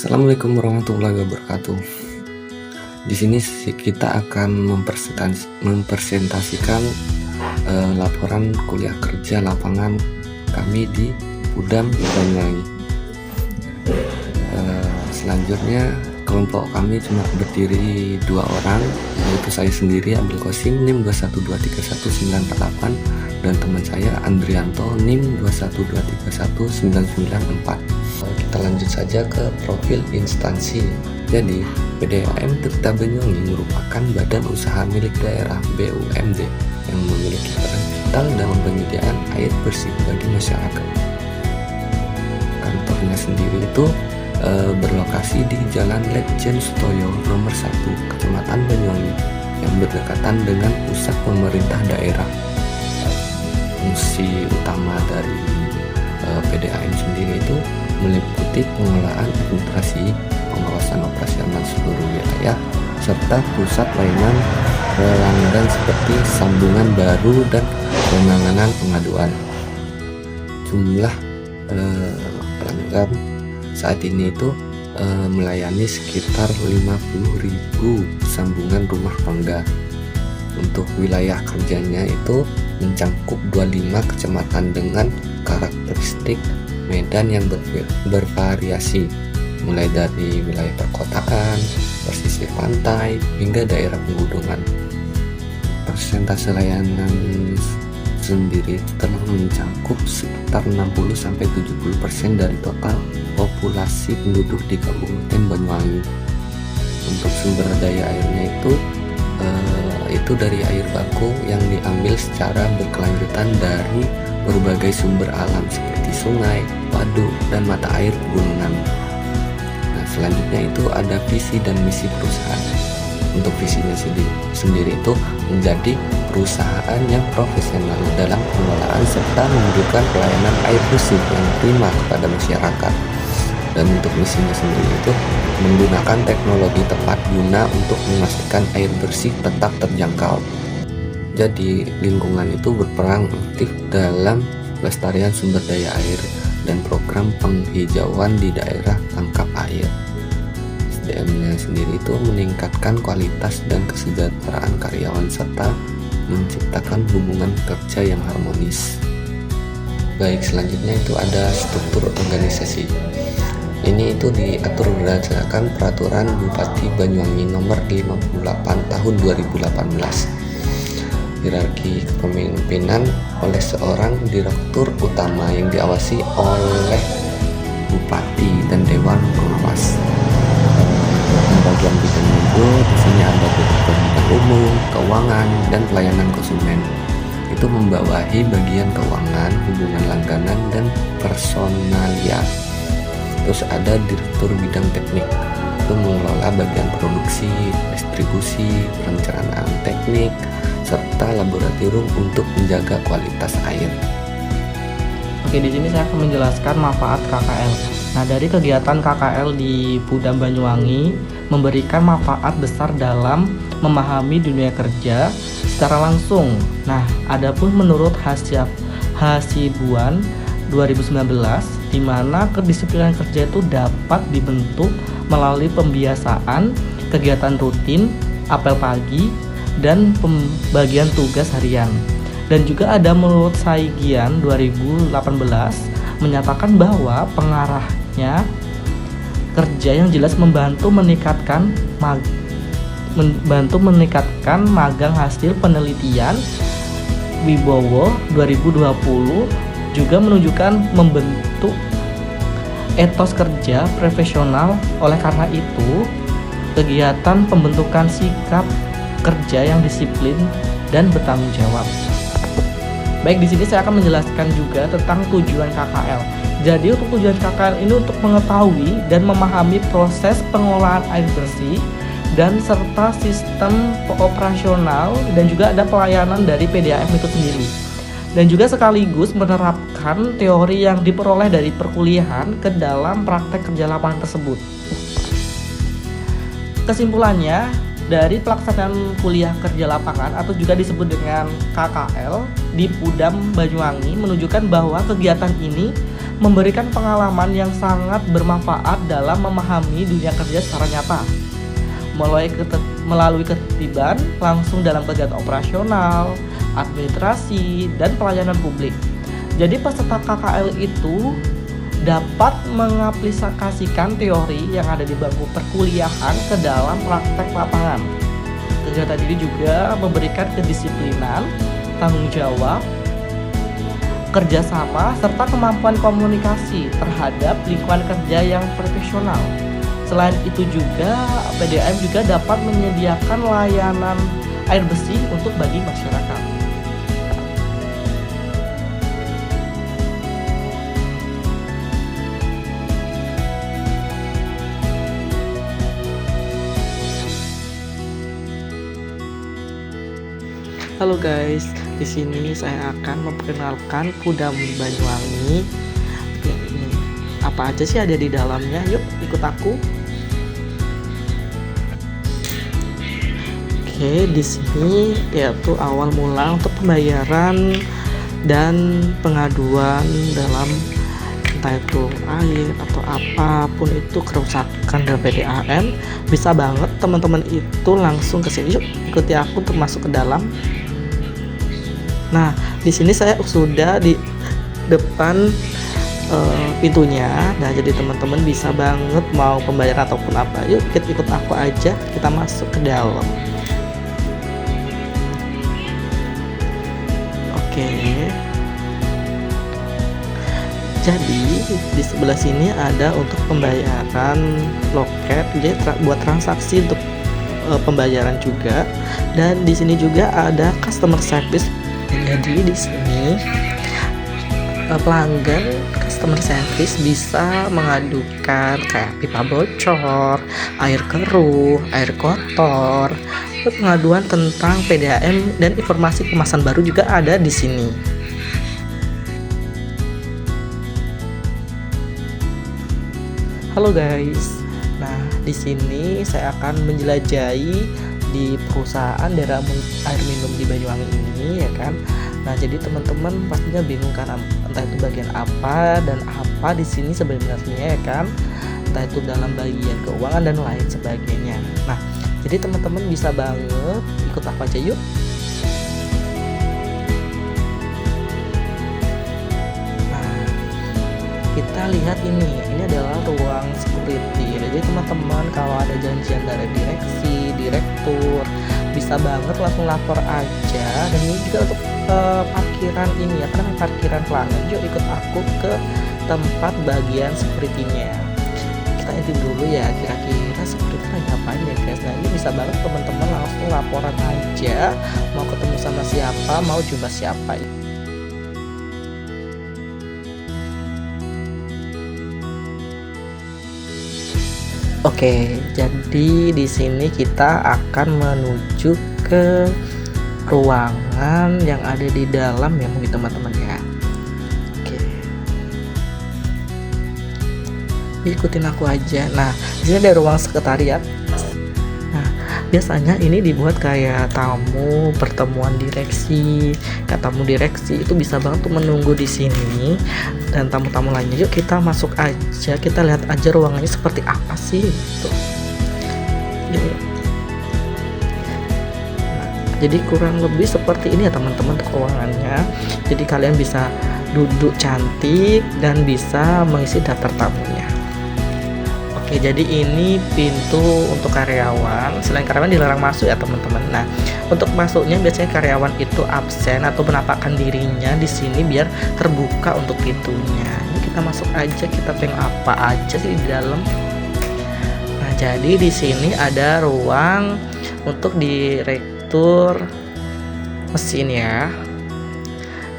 Assalamualaikum warahmatullahi wabarakatuh. Di sini kita akan mempresentasikan laporan kuliah kerja lapangan kami di Pudam Banyuwangi. Selanjutnya kelompok kami cuma berdiri 2 orang, yaitu saya sendiri Abdul Qasim NIM 2123198 dan teman saya Andrianto NIM 212319964. Kita lanjut saja ke profil instansi. Jadi PDAM Tirta Banyuwangi merupakan badan usaha milik daerah BUMD yang memiliki peran vital dalam penyediaan air bersih bagi masyarakat. Kantornya sendiri itu berlokasi di Jalan Letjen Sutoyo nomor 1 Kecamatan Banyuwangi yang berdekatan dengan pusat pemerintah daerah. Fungsi utama dari PDAM sendiri itu meliputi pengelolaan administrasi, pengawasan operasional seluruh wilayah, serta pusat layanan pelanggan seperti sambungan baru dan penanganan pengaduan. Jumlah pelanggan saat ini itu melayani sekitar 50.000 sambungan rumah tangga. Untuk wilayah kerjanya itu mencakup 25 kecamatan dengan karakteristik medan yang bervariasi, mulai dari wilayah perkotaan, pesisir pantai, hingga daerah pegunungan. Persentase layanan sendiri telah mencakup sekitar 60-70% dari total populasi penduduk di Kabupaten Banyuwangi. Untuk sumber daya airnya itu dari air baku yang diambil secara berkelanjutan dari berbagai sumber alam seperti sungai, waduk, dan mata air pegunungan. Nah, selanjutnya itu ada visi dan misi perusahaan. Untuk visinya sendiri itu menjadi perusahaan yang profesional dalam pengelolaan serta memberikan pelayanan air bersih yang prima kepada masyarakat. Dan untuk misinya sendiri itu menggunakan teknologi tepat guna untuk memastikan air bersih tetap terjangkau. Jadi lingkungan itu berperan aktif dalam pelestarian sumber daya air dan program penghijauan di daerah tangkap air. SDM-nya sendiri itu meningkatkan kualitas dan kesejahteraan karyawan serta menciptakan hubungan kerja yang harmonis. Baik, selanjutnya itu ada struktur organisasi. Ini itu diatur berdasarkan peraturan Bupati Banyuwangi nomor 58 tahun 2018. Hierarki kepemimpinan oleh seorang direktur utama yang diawasi oleh Bupati dan Dewan Pengawas. Bagian bidangnya itu di sini ada direktur bidang umum, keuangan, dan pelayanan konsumen. Itu membawahi bagian keuangan, hubungan langganan, dan personalia. Terus ada direktur bidang teknik, itu mengelola bagian produksi, distribusi, perencanaan teknik, serta laboratorium untuk menjaga kualitas air. Oke, di sini saya akan menjelaskan manfaat KKL. Nah, dari kegiatan KKL di Pudam Banyuwangi memberikan manfaat besar dalam memahami dunia kerja secara langsung. Nah, adapun menurut Hasibuan 2019, di mana kedisiplinan kerja itu dapat dibentuk melalui pembiasaan, kegiatan rutin, apel pagi, dan pembagian tugas harian. Dan juga ada menurut Saigian 2018 menyatakan bahwa pengarahnya kerja yang jelas membantu meningkatkan magang hasil penelitian. Wibowo 2020 juga menunjukkan membentuk etos kerja profesional. Oleh karena itu, kegiatan pembentukan sikap kerja yang disiplin dan bertanggung jawab. Baik, di sini saya akan menjelaskan juga tentang tujuan KKL. Jadi untuk tujuan KKL ini untuk mengetahui dan memahami proses pengelolaan air bersih dan serta sistem operasional dan juga ada pelayanan dari PDAM itu sendiri. Dan juga sekaligus menerapkan teori yang diperoleh dari perkuliahan ke dalam praktek kerja lapangan tersebut. Kesimpulannya, dari pelaksanaan kuliah kerja lapangan atau juga disebut dengan KKL di Pudam Banyuwangi menunjukkan bahwa kegiatan ini memberikan pengalaman yang sangat bermanfaat dalam memahami dunia kerja secara nyata. Melalui ketertiban langsung dalam kegiatan operasional, administrasi, dan pelayanan publik. Jadi peserta KKL itu dapat mengaplikasikan teori yang ada di bangku perkuliahan ke dalam praktek lapangan. Kegiatan ini juga memberikan kedisiplinan, tanggung jawab, kerjasama, serta kemampuan komunikasi terhadap lingkungan kerja yang profesional. Selain itu juga, PDAM juga dapat menyediakan layanan air bersih untuk bagi masyarakat. Halo guys, di sini saya akan memperkenalkan Pudam Banyuwangi. Apa aja sih ada di dalamnya? Yuk ikut aku. Oke, di sini yaitu awal mula untuk pembayaran dan pengaduan dalam entah itu air atau apapun itu kerusakan dalam PDAM, bisa banget teman-teman itu langsung ke sini. Yuk ikuti aku untuk masuk ke dalam. Nah, di sini saya sudah di depan pintunya. Nah, jadi teman-teman bisa banget mau pembayaran ataupun apa. Yuk ikut aku aja, kita masuk ke dalam. Oke. Jadi di sebelah sini ada untuk pembayaran loket, jadi buat transaksi untuk pembayaran juga. Dan di sini juga ada customer service. Jadi di sini pelanggan customer service bisa mengadukan kayak pipa bocor, air keruh, air kotor, pengaduan tentang PDAM dan informasi kemasan baru juga ada di sini. Halo guys. Nah, di sini saya akan menjelajahi di perusahaan daerah air minum di Banyuwangi ini, ya kan. Nah, jadi teman-teman pastinya bingung kan, entah itu bagian apa dan apa di sini sebenarnya, ya kan. Entah itu dalam bagian keuangan dan lain sebagainya. Nah, jadi teman-teman bisa banget ikut aku aja yuk. Nah, kita lihat ini adalah ruang security. Jadi teman-teman kalau ada janjian dari direksi, direktur, bisa banget langsung lapor aja. Dan ini juga untuk parkiran ini ya, karena parkiran pelanggan. Yuk ikut aku ke tempat bagian security-nya. Kita intip dulu ya, kira-kira security lagi ngapain ya guys. Nah, ini bisa banget teman-teman langsung laporan aja, mau ketemu sama siapa, mau jumpa siapa. Oke, jadi di sini kita akan menuju ke ruangan yang ada di dalam ya, mungkin teman-teman ya. Oke, ikutin aku aja. Nah, di sini ada ruang sekretariat. Nah, biasanya ini dibuat kayak tamu pertemuan direksi. Tamu direksi itu bisa banget tuh menunggu di sini, dan tamu-tamu lainnya. Yuk kita masuk aja, kita lihat aja ruangannya seperti apa sih tuh. Nah, jadi kurang lebih seperti ini ya teman-teman ruangannya. Jadi kalian bisa duduk cantik dan bisa mengisi daftar tamunya. Oke, jadi ini pintu untuk karyawan. Selain karyawan dilarang masuk ya teman-teman. Nah, untuk masuknya biasanya karyawan itu absen atau menampakkan dirinya di sini biar terbuka untuk pintunya. Ini kita masuk aja, kita tengok apa aja sih di dalam. Nah, jadi di sini ada ruang untuk direktur mesin ya.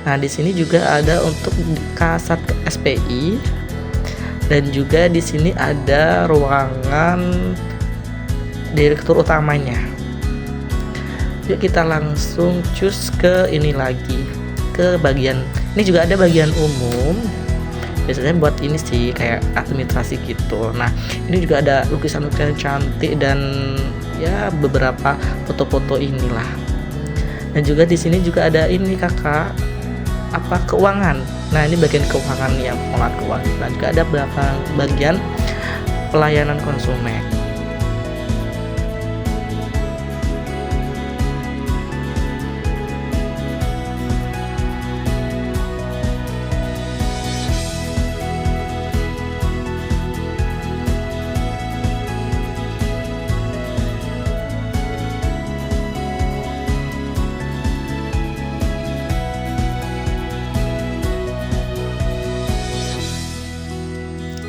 Nah, di sini juga ada untuk kasat SPI. Dan juga di sini ada ruangan direktur utamanya. Yuk kita langsung cus ke ini lagi, ke bagian ini juga ada bagian umum. Biasanya buat ini sih kayak administrasi gitu. Nah, ini juga ada lukisan-lukisan cantik dan ya beberapa foto-foto inilah. Dan juga di sini juga ada ini kakak, apa, keuangan. Nah, ini bagian keuangan ya, pengelolaan keuangan. Nah, juga ada bagian pelayanan konsumen.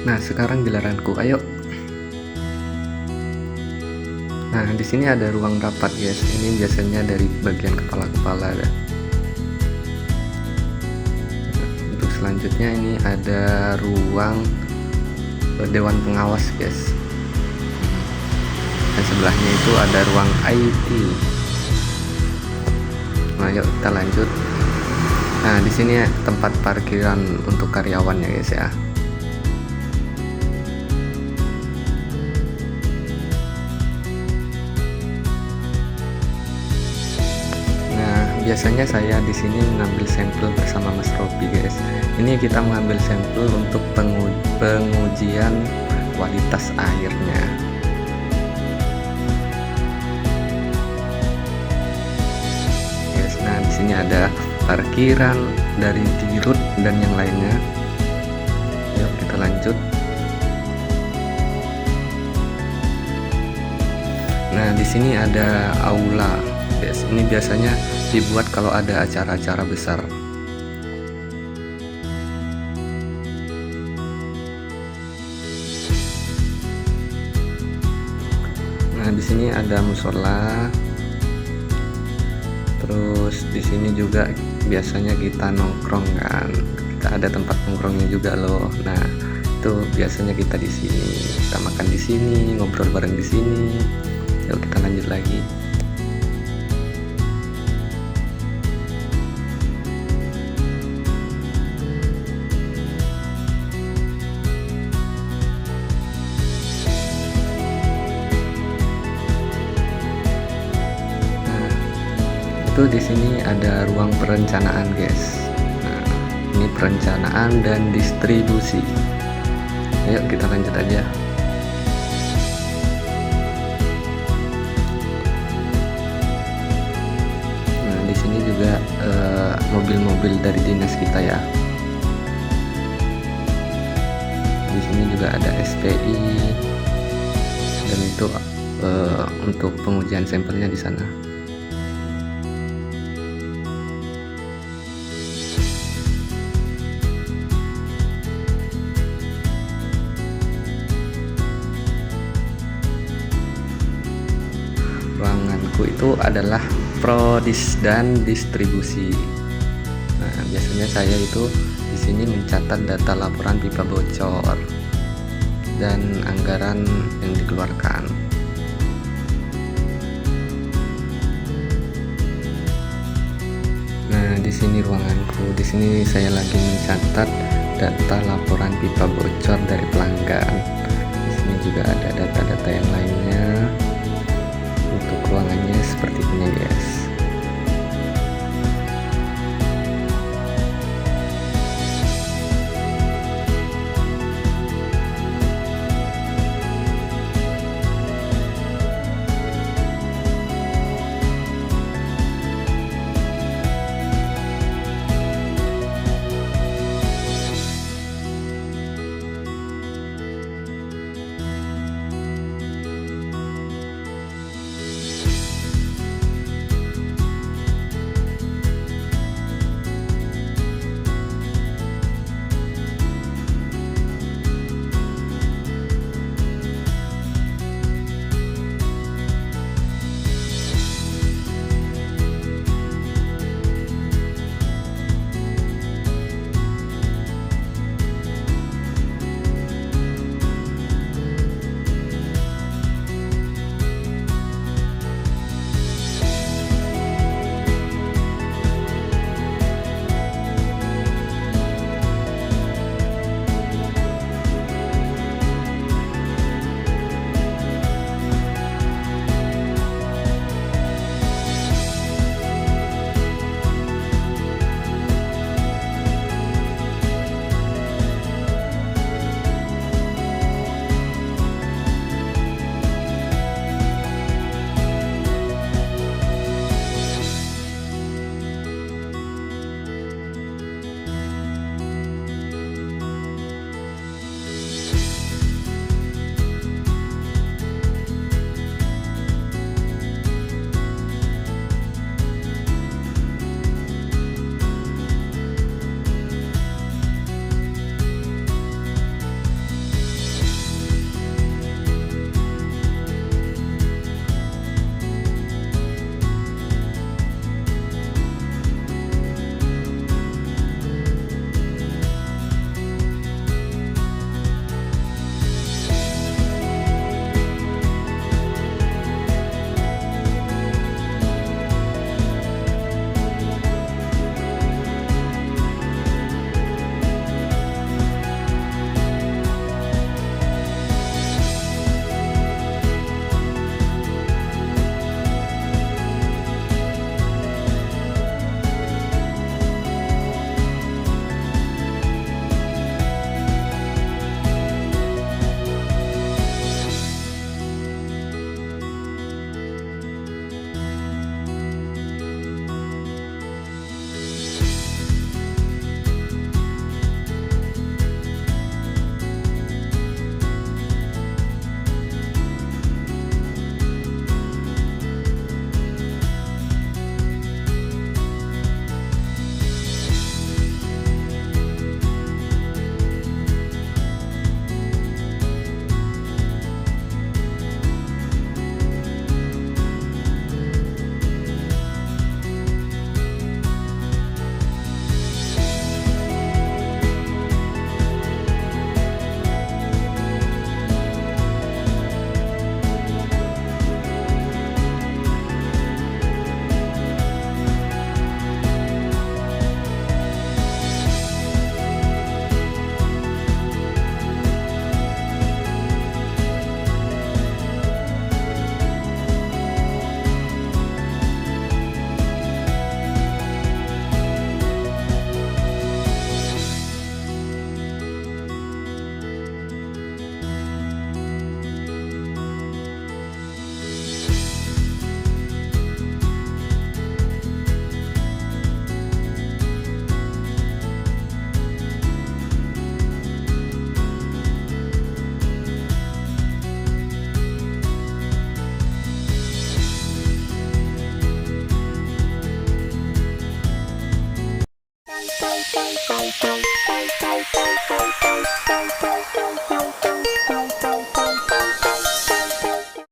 Nah, sekarang giliranku, ayo. Nah, di sini ada ruang rapat, guys. Ini biasanya dari bagian kepala-kepala ya. Nah, untuk selanjutnya ini ada ruang dewan pengawas, guys. Dan sebelahnya itu ada ruang IT. Nah, yuk kita lanjut. Nah, di sini tempat parkiran untuk karyawan ya, guys ya. Biasanya saya di sini mengambil sampel bersama Mas Robi, guys. Ini kita mengambil sampel untuk pengujian kualitas airnya. Guys, nah di sini ada parkiran dari Dirut dan yang lainnya. Yuk kita lanjut. Nah di sini ada aula, guys. Ini biasanya dibuat kalau ada acara-acara besar. Nah, di sini ada musola. Terus di sini juga biasanya kita nongkrong kan. Kita ada tempat nongkrongnya juga loh. Nah, itu biasanya kita di sini. Kita makan di sini, ngobrol bareng di sini. Yuk kita lanjut lagi. Di sini ada ruang perencanaan, guys. Nah, ini perencanaan dan distribusi. Ayo kita lanjut aja. Nah, di sini juga mobil-mobil dari dinas kita ya. Di sini juga ada SPI dan itu untuk pengujian sampelnya di sana. Ruanganku itu adalah prodis dan distribusi. Nah, biasanya saya itu di sini mencatat data laporan pipa bocor dan anggaran yang dikeluarkan. Nah, di sini ruanganku. Di sini saya lagi mencatat data laporan pipa bocor dari pelanggan. Di sini juga ada data-data yang lainnya. Untuk ruangannya seperti ini, guys.